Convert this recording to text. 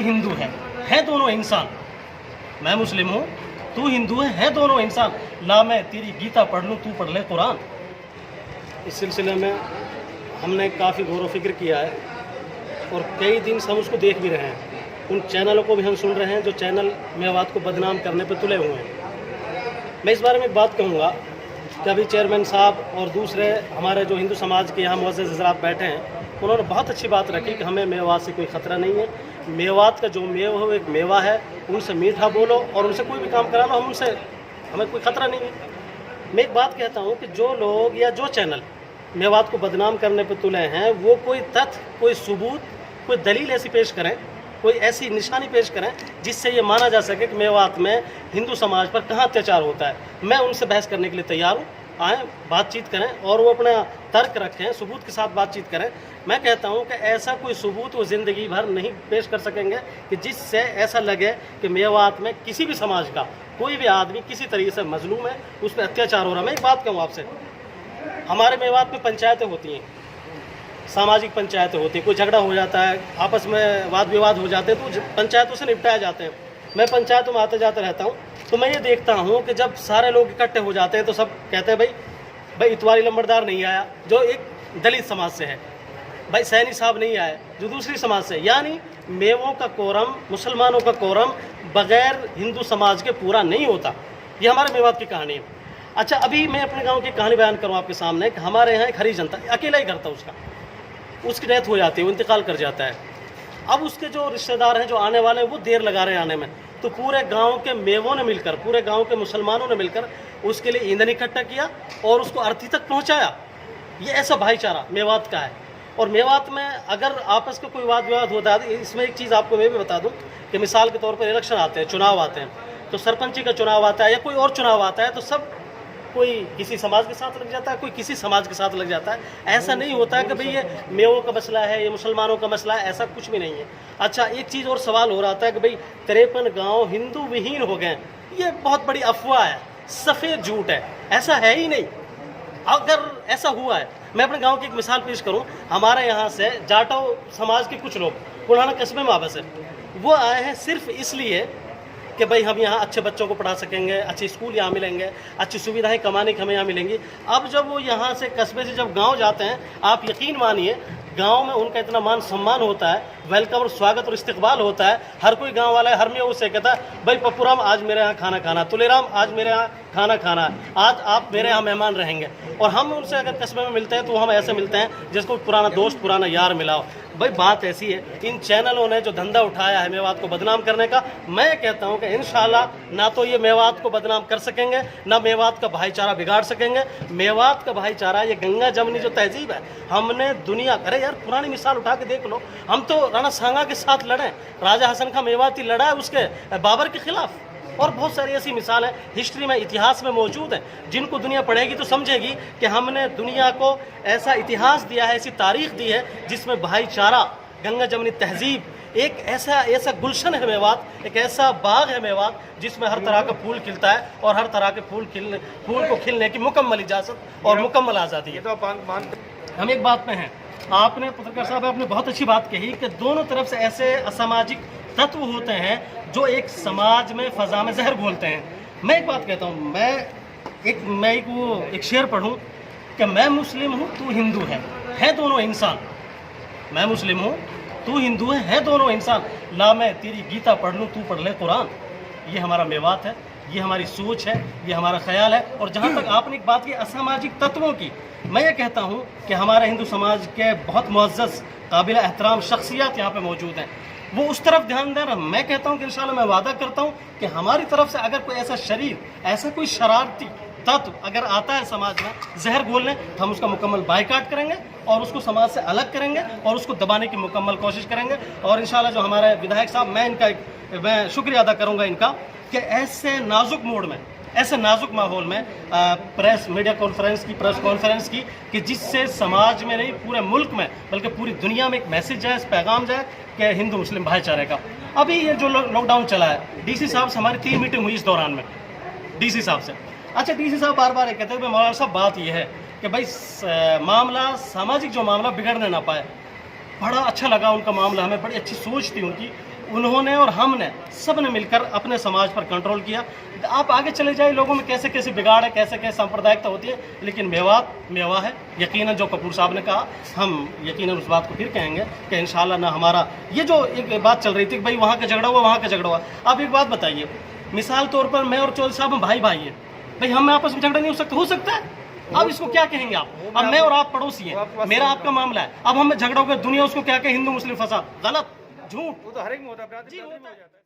हिंदू है दोनों इंसान। मैं मुस्लिम हूँ, तू हिंदू है दोनों इंसान। ला मैं तेरी गीता पढ़ लूँ, तू पढ़ ले कुरान। इस सिलसिले में हमने काफ़ी गौर व फिक्र किया है और कई दिन से हम उसको देख भी रहे हैं। उन चैनलों को भी हम सुन रहे हैं जो चैनल मेवात को बदनाम करने पर तुले हुए हैं। मैं इस बारे में एक बात कहूँगा कि अभी चेयरमैन साहब और दूसरे हमारे जो हिंदू समाज के यहाँ मुअज़्ज़िज़ हज़रात बैठे हैं, उन्होंने बहुत अच्छी बात रखी कि हमें मेवात से कोई ख़तरा नहीं है। मेवात का जो मेवा है वो एक मेवा है, उनसे मीठा बोलो और उनसे कोई भी काम करा लो, हमें कोई ख़तरा नहीं है। मैं एक बात कहता हूँ कि जो लोग या जो चैनल मेवात को बदनाम करने पर तुले हैं, वो कोई तथ्य, कोई सबूत, कोई दलील ऐसी पेश करें, कोई ऐसी निशानी पेश करें जिससे ये माना जा सके कि मेवात में हिंदू समाज पर कहाँ अत्याचार होता है। मैं उनसे बहस करने के लिए तैयार हूँ। आएँ, बातचीत करें और वो अपना तर्क रखें, सबूत के साथ बातचीत करें। मैं कहता हूं कि ऐसा कोई सबूत वो ज़िंदगी भर नहीं पेश कर सकेंगे कि जिससे ऐसा लगे कि मेवात में किसी भी समाज का कोई भी आदमी किसी तरीके से मजलूम है, उस पर अत्याचार हो रहा है। मैं एक बात कहूँ आपसे, हमारे मेवात में पंचायतें होती हैं, सामाजिक पंचायतें होती हैं। कोई झगड़ा हो जाता है, आपस में वाद विवाद हो जाते हैं तो पंचायतों से निपटाए जाते हैं। मैं पंचायतों में आते जाते रहता हूँ तो मैं ये देखता हूँ कि जब सारे लोग इकट्ठे हो जाते हैं तो सब कहते हैं भाई इतवारी लंबरदार नहीं आया जो एक दलित समाज से है, भाई सैनी साहब नहीं आए जो दूसरी समाज से। यानी मेवों का कोरम, मुसलमानों का कोरम बगैर हिंदू समाज के पूरा नहीं होता। ये हमारे मेवात की कहानी है। अच्छा, अभी मैं अपने गांव की कहानी बयान करूं आपके सामने कि हमारे यहाँ एक हरी जनता, अकेला ही घर था उसकी डेथ हो जाती है, वो इंतकाल कर जाता है। अब उसके जो रिश्तेदार हैं, जो आने वाले हैं, वो देर लगा रहे हैं आने में। तो पूरे गांव के मेवों ने मिलकर, पूरे गांव के मुसलमानों ने मिलकर उसके लिए ईंधन इकट्ठा किया और उसको अर्थी तक पहुंचाया। ये ऐसा भाईचारा मेवात का है। और मेवात में अगर आपस का कोई वाद विवाद होता है, इसमें एक चीज़ आपको मैं भी बता दूं कि मिसाल के तौर पर इलेक्शन आते हैं, चुनाव आते हैं, तो सरपंची का चुनाव आता है या कोई और चुनाव आता है तो सब कोई किसी समाज के साथ लग जाता है, कोई किसी समाज के साथ लग जाता है। ऐसा नहीं होता है कि भाई ये मेवों का मसला है, ये मुसलमानों का मसला है, ऐसा कुछ भी नहीं है। अच्छा, एक चीज़ और सवाल हो रहा था कि भाई 53 गांव हिंदू विहीन हो गए। ये बहुत बड़ी अफवाह है, सफ़ेद झूठ है, ऐसा है ही नहीं। अगर ऐसा हुआ है, मैं अपने गांव की एक मिसाल पेश करूं। हमारे यहाँ से जाटो समाज के कुछ लोग पुराना कस्बे में वापस है, वो आए हैं सिर्फ इसलिए कि भाई हम यहाँ अच्छे बच्चों को पढ़ा सकेंगे, अच्छे स्कूल यहाँ मिलेंगे, अच्छी सुविधाएं कमाने की हमें यहाँ मिलेंगी। अब जब वो यहाँ से कस्बे से जब गांव जाते हैं, आप यकीन मानिए गांव में उनका इतना मान सम्मान होता है, वेलकम और स्वागत और इस्तकबाल होता है। हर कोई गांव वाला है, हर में उससे कहता है भाई पप्पूराम आज मेरे यहाँ खाना खाना, तुलेराम आज मेरे यहाँ खाना खाना, आज आप मेरे यहाँ मेहमान रहेंगे। और हम उनसे अगर कस्बे में मिलते हैं तो हम ऐसे मिलते हैं जिसको पुराना दोस्त, पुराना यार मिला हो। भाई बात ऐसी है, इन चैनलों ने जो धंधा उठाया है मेवात को बदनाम करने का, मैं कहता हूं कि इंशाल्लाह ना तो ये मेवात को बदनाम कर सकेंगे, ना मेवात का भाईचारा बिगाड़ सकेंगे। मेवात का भाईचारा, ये गंगा जमनी जो तहजीब है, हमने दुनिया, अरे यार पुरानी मिसाल उठा के देख लो, हम तो राणा सांगा के साथ लड़े, राजा हसन खां मेवाती लड़ा है उसके बाबर के खिलाफ। और बहुत सारी ऐसी मिसाल है हिस्ट्री में, इतिहास में मौजूद है, जिनको दुनिया पढ़ेगी तो समझेगी कि हमने दुनिया को ऐसा इतिहास दिया है, ऐसी तारीख दी है जिसमें भाईचारा, गंगा जमनी तहजीब, एक ऐसा गुलशन है मेवात, एक ऐसा बाग है मेवात जिसमें हर तरह का फूल खिलता है और हर तरह के फूल को खिलने की मुकम्मल इजाज़त और मुकम्मल आज़ादी है। तो हम एक बात में हैं, आपने पत्रकार साहब आपने बहुत अच्छी बात कही कि दोनों तरफ से ऐसे असामाजिक तत्व होते हैं जो एक समाज में फ़ज़ा में जहर घोलते हैं। मैं एक बात कहता हूँ, मैं एक शेर पढ़ूँ कि मैं मुस्लिम हूँ तू हिंदू है दोनों इंसान। मैं मुस्लिम हूँ तू हिंदू है दोनों इंसान। ला मैं तेरी गीता पढ़ लूँ, तू पढ़ ले कुरान। ये हमारा मेवात है, ये हमारी सोच है, ये हमारा ख्याल है। और जहाँ तक आपने एक बात की असामाजिक तत्वों की, मैं ये कहता हूँ कि हमारे हिंदू समाज के बहुत मुअज़्ज़ज़, काबिल एहतराम शख्सियत यहाँ पे मौजूद हैं, वो उस तरफ ध्यान दें। मैं कहता हूँ कि इंशाल्लाह मैं वादा करता हूँ कि हमारी तरफ से अगर कोई ऐसा शरीर, ऐसा कोई शरारती तत्व अगर आता है समाज में जहर घोलने, तो हम उसका मुकम्मल बाइकाट करेंगे और उसको समाज से अलग करेंगे और उसको दबाने की मुकम्मल कोशिश करेंगे। और इंशाल्लाह जो हमारे विधायक साहब, मैं शुक्रिया अदा करूँगा इनका कि ऐसे नाजुक मोड़ में, ऐसे नाजुक माहौल में प्रेस कॉन्फ्रेंस की कि जिससे समाज में नहीं पूरे मुल्क में बल्कि पूरी दुनिया में एक मैसेज जाए, पैगाम जाए कि हिंदू मुस्लिम भाईचारे का। अभी ये जो लॉकडाउन चला है, डीसी साहब से हमारी 3 मीटिंग हुई इस दौरान में, डीसी साहब से। अच्छा, डीसी साहब बार बार ये कहते हैं मौलाना साहब बात ये है कि भाई मामला, सामाजिक जो मामला बिगड़ने ना पाए। बड़ा अच्छा लगा उनका मामला, हमें बड़ी अच्छी सोच थी उनकी। उन्होंने और हमने सब ने मिलकर अपने समाज पर कंट्रोल किया। आप आगे चले जाए, लोगों में कैसे कैसे बिगाड़ है, कैसे कैसे सांप्रदायिकता होती है, लेकिन मेवा है। यकीनन जो कपूर साहब ने कहा, हम यकीनन उस बात को फिर कहेंगे कि इंशाल्लाह ना हमारा ये जो एक बात चल रही थी कि भाई वहाँ का झगड़ा हुआ, वहाँ का झगड़ा हुआ। आप एक बात बताइए, मिसाल तौर पर मैं और चौधरी साहब हम भाई हैं, भाई हम आपस में झगड़ा नहीं हो सकता है? अब इसको क्या कहेंगे आप? अब मैं और आप पड़ोसी हैं, मेरा आपका मामला है, अब हम झगड़ा हो गया, दुनिया उसको क्या कहे, हिंदू मुस्लिम फसाद, गलत, झूठ। वो तो हर एक में होता है।